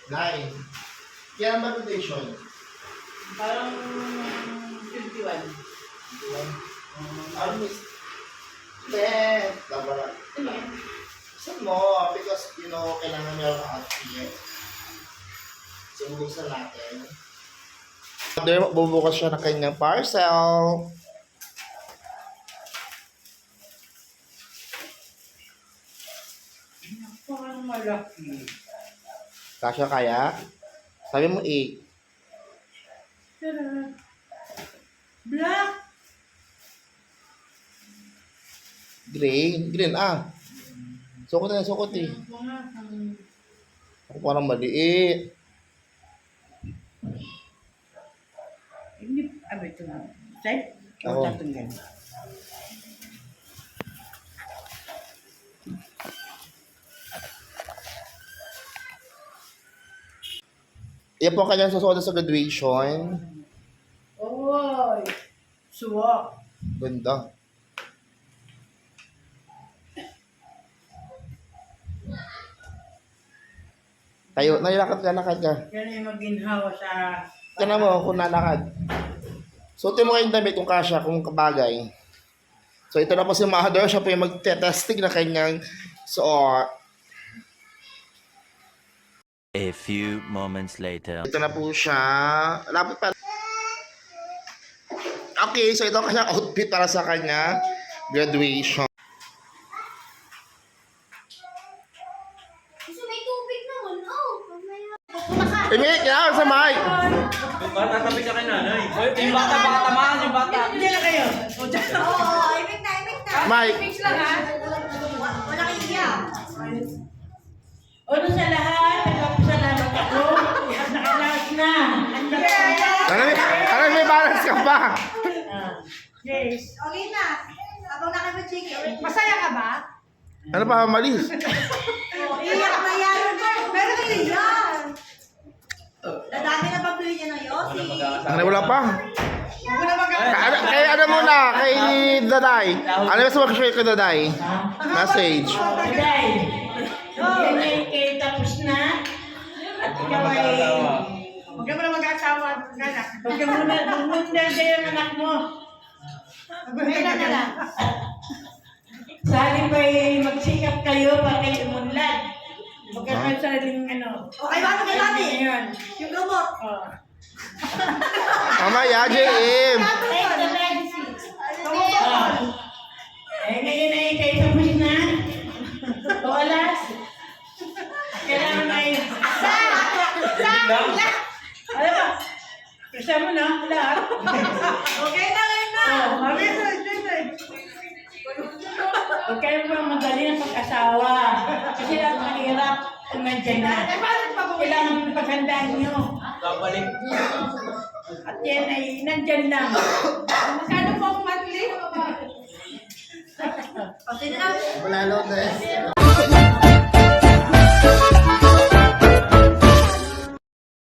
9. Kaya ba rotation? Parang 51. Almost 10. Dapat. Ano yan? Saan mo? Because, you know, kailangan nyo ang outfit. So, bubuksan natin. Bubukas siya ng kanyang parcel. Parang malaki. Kasya kaya? Sabi mo 8. Tara. Black. Green. Green, ah. Sukot na, sukot eh. Ako parang maliit. Hindi, ito na. Set? Oo. Tatanggal. Yan po ang kanyang susuot sa graduation. Oy! Suwak. Ganda. Tayo, nalakad ka. Yan ay maginhawa sa... Tignan mo kung nalakad. Suotin mo kayong damit kung kasya, kung kabagay. So ito na po si Mother. Siya po yung magte-testing na kanyang suot. A few moments later. Ito na po siya. Lapit pa. Okay, so ito ang kanyang outfit para sa kanya graduation. Kasi may tubig naman. Oh, mamaya. Imik, yan sa mic. Bata, tabi ka kay nanay. Yung bata, tamaan, yung bata. Hindi na kayo. Oo, imik na. Mike. Mix lang ha. Wala kang iyak. Ano sa lahat? Nagpapasalamat ako. At nakalaas na. Ano may balance ka pa? Yes. Okay na. Abang nakipag-chicken. Masaya ka ba? Ano pa, malis? Iyak na yan. Pero iyak. Dadami na pag-tuloy niya ng Yossi. Ano, wala pa? Huwag mo na mag- Kay ano muna, kay Daday. Ano yung mag-share kay Daday? Message. Daday. Yan ay tapos na. At ikaw ay... Huwag mo na mag-asawa. Ganak. Huwag ka muna. Bumunda kayo ang anak mo. Kailan na lang. Sali pa magsikap kayo para kayo umunlad. Magkakaroon sa aling ano. Okay ba? Kay Mami? Ngayon. Yung gamot. Oh. Mamaya, JM. Take the medicine. Ngayon ay kayo tapos na. O alas. Kailangan ay... Alam mo, kasama na lahat. Okay na, ngayon na. Mami, huwag kayo pa madali ng pag-asawa. Kasi lang mahirap kung nandyan na. Kailangan paghandaan nyo. Babalik. At yan ay nandyan lang. Magkano po ang monthly? Okay na lang. Wala na.